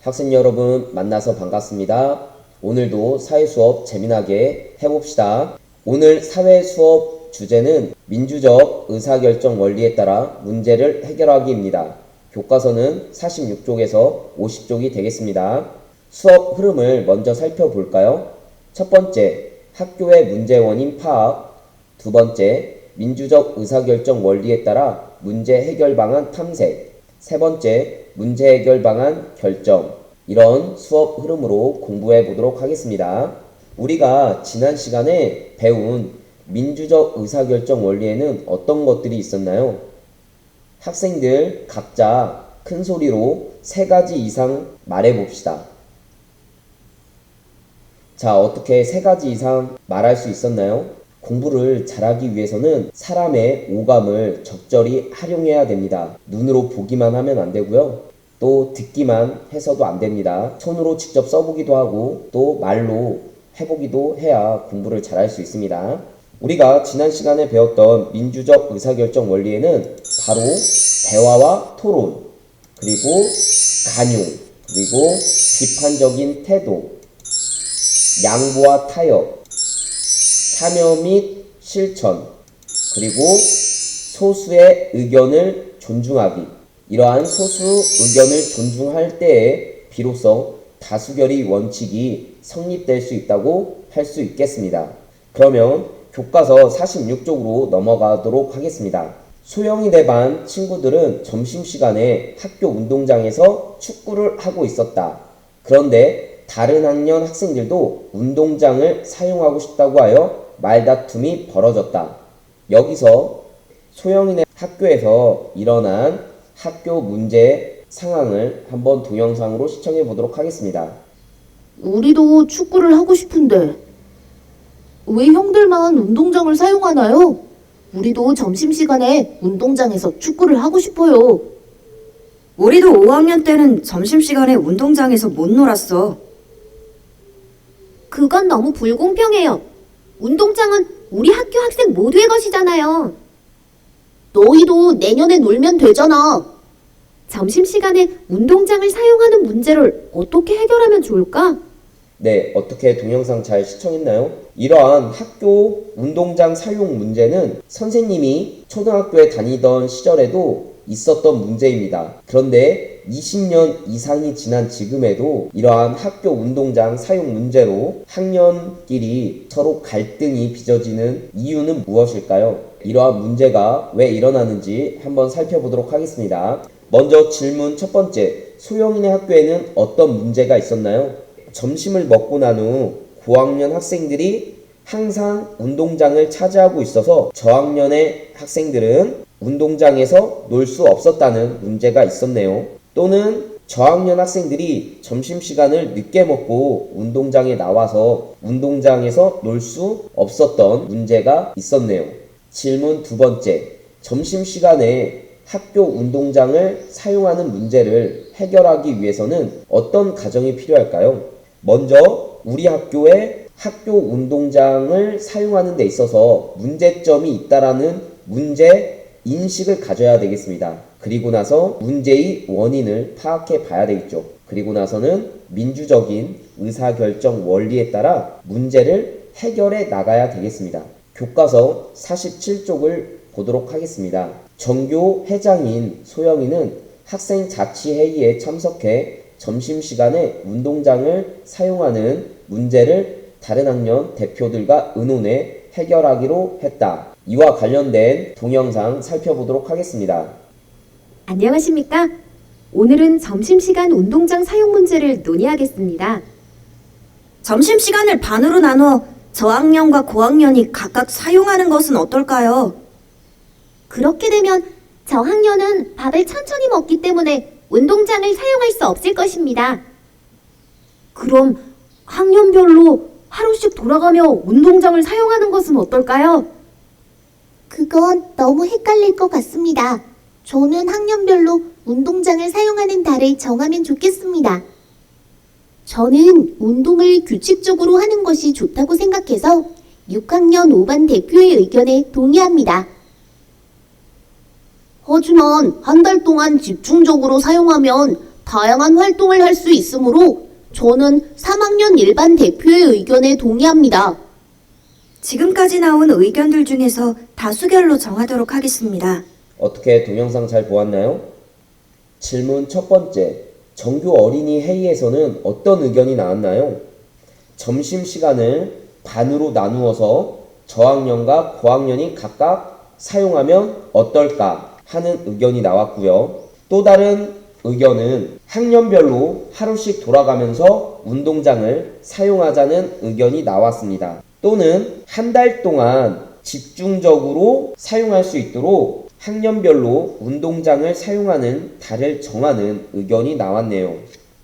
학생 여러분 만나서 반갑습니다. 오늘도 사회 수업 재미나게 해봅시다. 오늘 사회 수업 주제는 민주적 의사결정 원리에 따라 문제를 해결하기입니다. 교과서는 46쪽에서 50쪽이 되겠습니다. 수업 흐름을 먼저 살펴볼까요? 첫 번째, 학교의 문제 원인 파악. 두 번째, 민주적 의사결정 원리에 따라 문제 해결 방안 탐색. 세 번째, 문제 해결 방안 결정. 이런 수업 흐름으로 공부해 보도록 하겠습니다. 우리가 지난 시간에 배운 민주적 의사결정 원리에는 어떤 것들이 있었나요? 학생들 각자 큰 소리로 3가지 이상 말해 봅시다. 자, 어떻게 3가지 이상 말할 수 있었나요? 공부를 잘하기 위해서는 사람의 오감을 적절히 활용해야 됩니다. 눈으로 보기만 하면 안 되고요. 또 듣기만 해서도 안 됩니다. 손으로 직접 써보기도 하고 또 말로 해보기도 해야 공부를 잘할 수 있습니다. 우리가 지난 시간에 배웠던 민주적 의사결정 원리에는 바로 대화와 토론, 그리고 간용, 그리고 비판적인 태도, 양보와 타협, 참여 및 실천, 그리고 소수의 의견을 존중하기. 이러한 소수 의견을 존중할 때에 비로소 다수결의 원칙이 성립될 수 있다고 할 수 있겠습니다. 그러면 교과서 46쪽으로 넘어가도록 하겠습니다. 소영이 네 반 친구들은 점심시간에 학교 운동장에서 축구를 하고 있었다. 그런데 다른 학년 학생들도 운동장을 사용하고 싶다고 하여 말다툼이 벌어졌다. 여기서 소영이네 학교에서 일어난 학교 문제 상황을 한번 동영상으로 시청해 보도록 하겠습니다. 우리도 축구를 하고 싶은데 왜 형들만 운동장을 사용하나요? 우리도 점심시간에 운동장에서 축구를 하고 싶어요. 우리도 5학년 때는 점심시간에 운동장에서 못 놀았어. 그건 너무 불공평해요. 운동장은 우리 학교 학생 모두의 것이잖아요. 너희도 내년에 놀면 되잖아. 점심시간에 운동장을 사용하는 문제를 어떻게 해결하면 좋을까? 네, 어떻게 동영상 잘 시청했나요? 이러한 학교 운동장 사용 문제는 선생님이 초등학교에 다니던 시절에도 있었던 문제입니다. 그런데 20년 이상이 지난 지금에도 이러한 학교 운동장 사용 문제로 학년끼리 서로 갈등이 빚어지는 이유는 무엇일까요? 이러한 문제가 왜 일어나는지 한번 살펴보도록 하겠습니다. 먼저 질문 첫 번째, 소영이네 학교에는 어떤 문제가 있었나요? 점심을 먹고 난 후 고학년 학생들이 항상 운동장을 차지하고 있어서 저학년의 학생들은 운동장에서 놀 수 없었다는 문제가 있었네요. 또는 저학년 학생들이 점심시간을 늦게 먹고 운동장에 나와서 운동장에서 놀 수 없었던 문제가 있었네요. 질문 두 번째, 점심시간에 학교 운동장을 사용하는 문제를 해결하기 위해서는 어떤 과정이 필요할까요? 먼저 우리 학교에 학교 운동장을 사용하는 데 있어서 문제점이 있다라는 문제 인식을 가져야 되겠습니다. 그리고 나서 문제의 원인을 파악해 봐야 되겠죠. 그리고 나서는 민주적인 의사결정 원리에 따라 문제를 해결해 나가야 되겠습니다. 교과서 47쪽을 보도록 하겠습니다. 전교 회장인 소영이는 학생 자치회의에 참석해 점심시간에 운동장을 사용하는 문제를 다른 학년 대표들과 의논해 해결하기로 했다. 이와 관련된 동영상 살펴보도록 하겠습니다. 안녕하십니까? 오늘은 점심시간 운동장 사용 문제를 논의하겠습니다. 점심시간을 반으로 나눠 저학년과 고학년이 각각 사용하는 것은 어떨까요? 그렇게 되면 저학년은 밥을 천천히 먹기 때문에 운동장을 사용할 수 없을 것입니다. 그럼 학년별로 하루씩 돌아가며 운동장을 사용하는 것은 어떨까요? 그건 너무 헷갈릴 것 같습니다. 저는 학년별로 운동장을 사용하는 달을 정하면 좋겠습니다. 저는 운동을 규칙적으로 하는 것이 좋다고 생각해서 6학년 5반 대표의 의견에 동의합니다. 하지만 한 달 동안 집중적으로 사용하면 다양한 활동을 할 수 있으므로 저는 3학년 일반 대표의 의견에 동의합니다. 지금까지 나온 의견들 중에서 다수결로 정하도록 하겠습니다. 어떻게 동영상 잘 보았나요? 질문 첫 번째. 정규 어린이 회의에서는 어떤 의견이 나왔나요? 점심시간을 반으로 나누어서 저학년과 고학년이 각각 사용하면 어떨까 하는 의견이 나왔고요. 또 다른 의견은 학년별로 하루씩 돌아가면서 운동장을 사용하자는 의견이 나왔습니다. 또는 한 달 동안 집중적으로 사용할 수 있도록 학년별로 운동장을 사용하는 달을 정하는 의견이 나왔네요.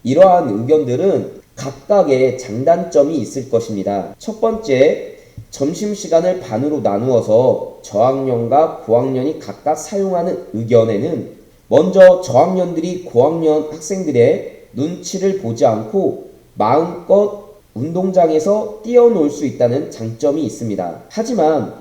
이러한 의견들은 각각의 장단점이 있을 것입니다. 첫 번째, 점심시간을 반으로 나누어서 저학년과 고학년이 각각 사용하는 의견에는 먼저 저학년들이 고학년 학생들의 눈치를 보지 않고 마음껏 운동장에서 뛰어놀 수 있다는 장점이 있습니다. 하지만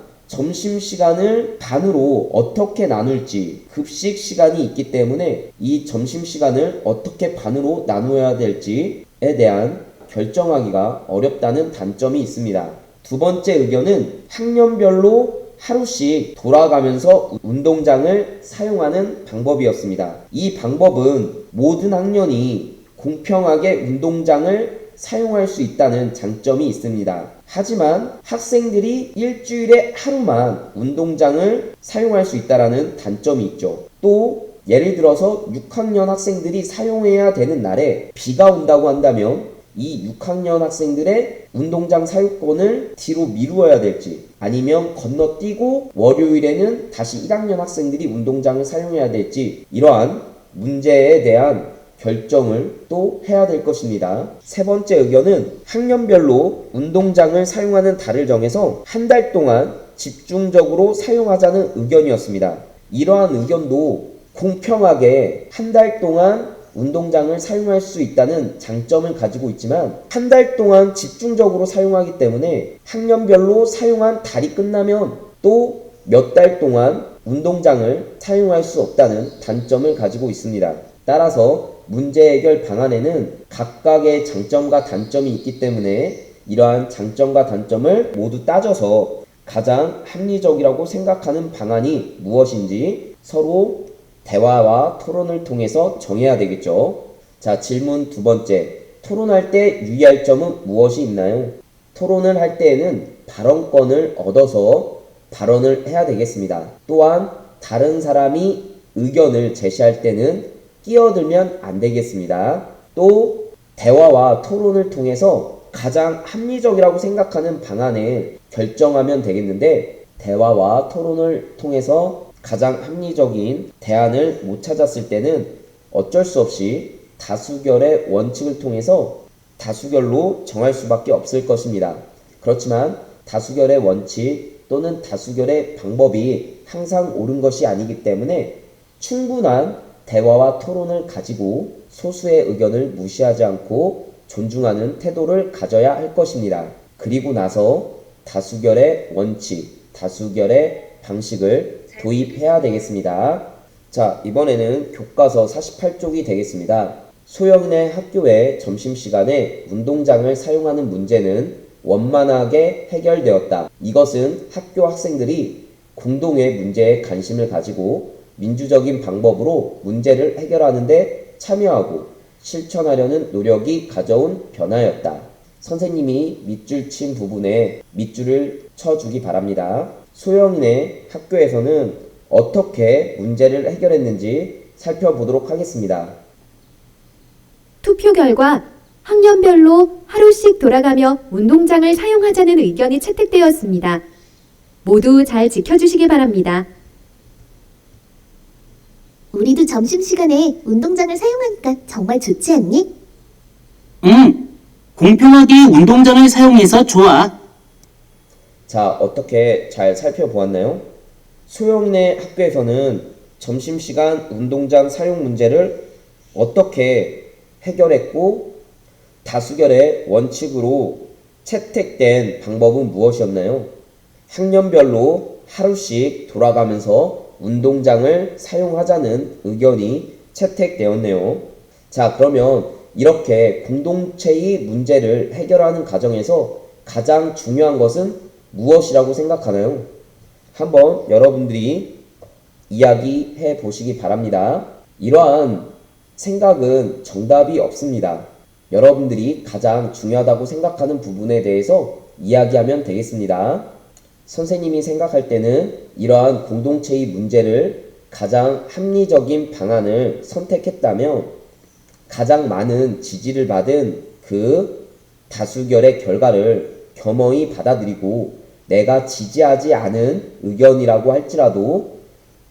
점심시간을 반으로 어떻게 나눌지 급식 시간이 있기 때문에 이 점심시간을 어떻게 반으로 나누어야 될지에 대한 결정하기가 어렵다는 단점이 있습니다. 두 번째 의견은 학년별로 하루씩 돌아가면서 운동장을 사용하는 방법이었습니다. 이 방법은 모든 학년이 공평하게 운동장을 사용할 수 있다는 장점이 있습니다. 하지만 학생들이 일주일에 하루만 운동장을 사용할 수 있다는 단점이 있죠. 또 예를 들어서 6학년 학생들이 사용해야 되는 날에 비가 온다고 한다면 이 6학년 학생들의 운동장 사용권을 뒤로 미루어야 될지 아니면 건너뛰고 월요일에는 다시 1학년 학생들이 운동장을 사용해야 될지 이러한 문제에 대한 결정을 또 해야 될 것입니다. 세 번째 의견은 학년별로 운동장을 사용하는 달을 정해서 한 달 동안 집중적으로 사용하자는 의견이었습니다. 이러한 의견도 공평하게 한 달 동안 운동장을 사용할 수 있다는 장점을 가지고 있지만 한 달 동안 집중적으로 사용하기 때문에 학년별로 사용한 달이 끝나면 또 몇 달 동안 운동장을 사용할 수 없다는 단점을 가지고 있습니다. 따라서 문제 해결 방안에는 각각의 장점과 단점이 있기 때문에 이러한 장점과 단점을 모두 따져서 가장 합리적이라고 생각하는 방안이 무엇인지 서로 대화와 토론을 통해서 정해야 되겠죠. 자, 질문 두 번째. 토론할 때 유의할 점은 무엇이 있나요? 토론을 할 때에는 발언권을 얻어서 발언을 해야 되겠습니다. 또한 다른 사람이 의견을 제시할 때는 끼어들면 안 되겠습니다. 또 대화와 토론을 통해서 가장 합리적이라고 생각하는 방안을 결정하면 되겠는데 대화와 토론을 통해서 가장 합리적인 대안을 못 찾았을 때는 어쩔 수 없이 다수결의 원칙을 통해서 다수결로 정할 수밖에 없을 것입니다. 그렇지만 다수결의 원칙 또는 다수결의 방법이 항상 옳은 것이 아니기 때문에 충분한 대화와 토론을 가지고 소수의 의견을 무시하지 않고 존중하는 태도를 가져야 할 것입니다. 그리고 나서 다수결의 원칙, 다수결의 방식을 도입해야 되겠습니다. 자, 이번에는 교과서 48쪽이 되겠습니다. 소영인의 학교의 점심시간에 운동장을 사용하는 문제는 원만하게 해결되었다. 이것은 학교 학생들이 공동의 문제에 관심을 가지고 민주적인 방법으로 문제를 해결하는 데 참여하고 실천하려는 노력이 가져온 변화였다. 선생님이 밑줄 친 부분에 밑줄을 쳐주기 바랍니다. 소영인의 학교에서는 어떻게 문제를 해결했는지 살펴보도록 하겠습니다. 투표 결과 학년별로 하루씩 돌아가며 운동장을 사용하자는 의견이 채택되었습니다. 모두 잘 지켜주시기 바랍니다. 우리도 점심시간에 운동장을 사용하니까 정말 좋지 않니? 공평하게 운동장을 사용해서 좋아. 자, 어떻게 잘 살펴보았나요? 소영인의 학교에서는 점심시간 운동장 사용 문제를 어떻게 해결했고 다수결의 원칙으로 채택된 방법은 무엇이었나요? 학년별로 하루씩 돌아가면서 운동장을 사용하자는 의견이 채택되었네요. 자, 그러면 이렇게 공동체의 문제를 해결하는 과정에서 가장 중요한 것은 무엇이라고 생각하나요? 한번 여러분들이 이야기해 보시기 바랍니다. 이러한 생각은 정답이 없습니다. 여러분들이 가장 중요하다고 생각하는 부분에 대해서 이야기하면 되겠습니다. 선생님이 생각할 때는 이러한 공동체의 문제를 가장 합리적인 방안을 선택했다면 가장 많은 지지를 받은 그 다수결의 결과를 겸허히 받아들이고 내가 지지하지 않은 의견이라고 할지라도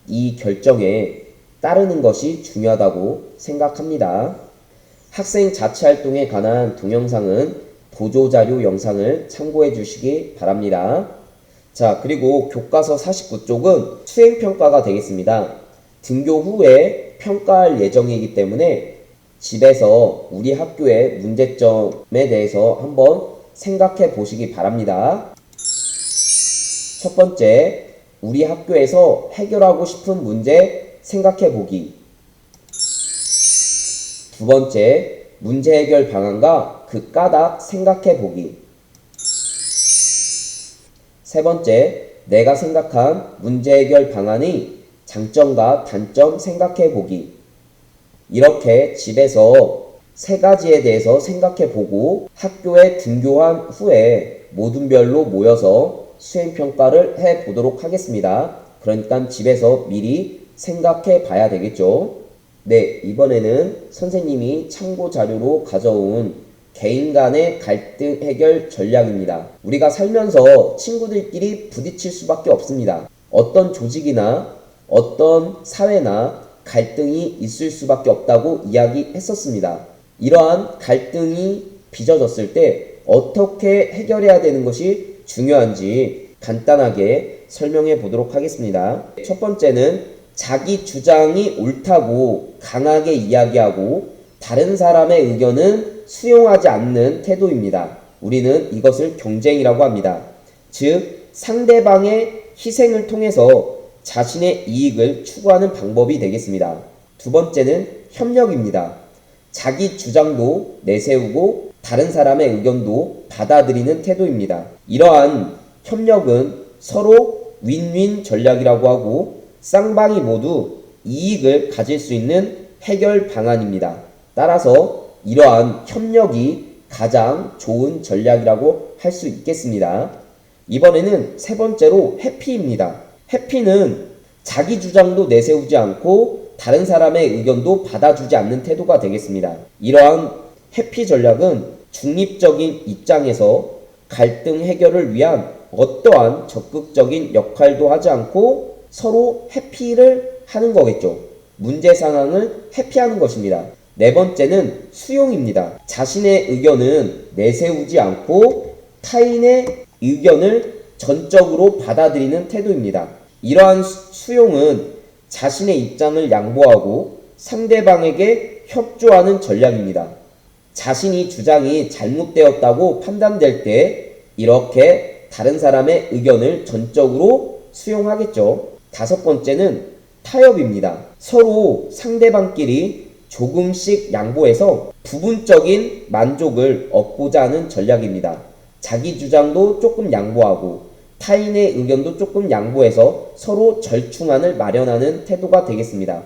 이 결정에 따르는 것이 중요하다고 생각합니다. 학생 자치활동에 관한 동영상은 보조자료 영상을 참고해 주시기 바랍니다. 자, 그리고 교과서 49쪽은 수행평가가 되겠습니다. 등교 후에 평가할 예정이기 때문에 집에서 우리 학교의 문제점에 대해서 한번 생각해 보시기 바랍니다. 첫 번째, 우리 학교에서 해결하고 싶은 문제 생각해 보기. 두 번째, 문제 해결 방안과 그 까닭 생각해 보기. 세 번째, 내가 생각한 문제 해결 방안의 장점과 단점 생각해 보기. 이렇게 집에서 세 가지에 대해서 생각해 보고 학교에 등교한 후에 모든 별로 모여서 수행평가를 해 보도록 하겠습니다. 그러니까 집에서 미리 생각해 봐야 되겠죠. 네, 이번에는 선생님이 참고 자료로 가져온 개인 간의 갈등 해결 전략입니다. 우리가 살면서 친구들끼리 부딪힐 수밖에 없습니다. 어떤 조직이나 어떤 사회나 갈등이 있을 수밖에 없다고 이야기했었습니다. 이러한 갈등이 빚어졌을 때 어떻게 해결해야 되는 것이 중요한지 간단하게 설명해 보도록 하겠습니다. 첫 번째는 자기 주장이 옳다고 강하게 이야기하고 다른 사람의 의견은 수용하지 않는 태도입니다. 우리는 이것을 경쟁이라고 합니다. 즉, 상대방의 희생을 통해서 자신의 이익을 추구하는 방법이 되겠습니다. 두 번째는 협력입니다. 자기 주장도 내세우고 다른 사람의 의견도 받아들이는 태도입니다. 이러한 협력은 서로 윈윈 전략이라고 하고 쌍방이 모두 이익을 가질 수 있는 해결 방안입니다. 따라서 이러한 협력이 가장 좋은 전략이라고 할 수 있겠습니다. 이번에는 세 번째로 회피입니다. 회피는 자기 주장도 내세우지 않고 다른 사람의 의견도 받아주지 않는 태도가 되겠습니다. 이러한 회피 전략은 중립적인 입장에서 갈등 해결을 위한 어떠한 적극적인 역할도 하지 않고 서로 회피를 하는 거겠죠. 문제 상황을 회피하는 것입니다. 네 번째는 수용입니다. 자신의 의견은 내세우지 않고 타인의 의견을 전적으로 받아들이는 태도입니다. 이러한 수용은 자신의 입장을 양보하고 상대방에게 협조하는 전략입니다. 자신이 주장이 잘못되었다고 판단될 때 이렇게 다른 사람의 의견을 전적으로 수용하겠죠. 다섯 번째는 타협입니다. 서로 상대방끼리 조금씩 양보해서 부분적인 만족을 얻고자 하는 전략입니다. 자기 주장도 조금 양보하고 타인의 의견도 조금 양보해서 서로 절충안을 마련하는 태도가 되겠습니다.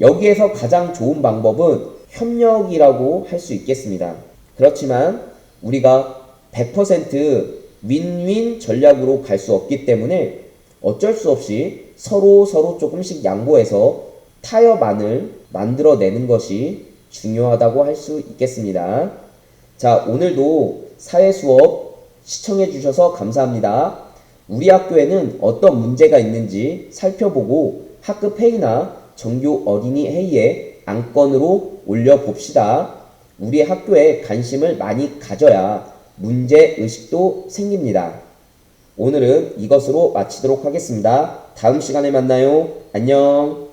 여기에서 가장 좋은 방법은 협력이라고 할 수 있겠습니다. 그렇지만 우리가 100% 윈윈 전략으로 갈 수 없기 때문에 어쩔 수 없이 서로 조금씩 양보해서 타협안을 만들어내는 것이 중요하다고 할 수 있겠습니다. 자, 오늘도 사회 수업 시청해 주셔서 감사합니다. 우리 학교에는 어떤 문제가 있는지 살펴보고 학급 회의나 정규 어린이 회의에 안건으로 올려봅시다. 우리 학교에 관심을 많이 가져야 문제의식도 생깁니다. 오늘은 이것으로 마치도록 하겠습니다. 다음 시간에 만나요. 안녕.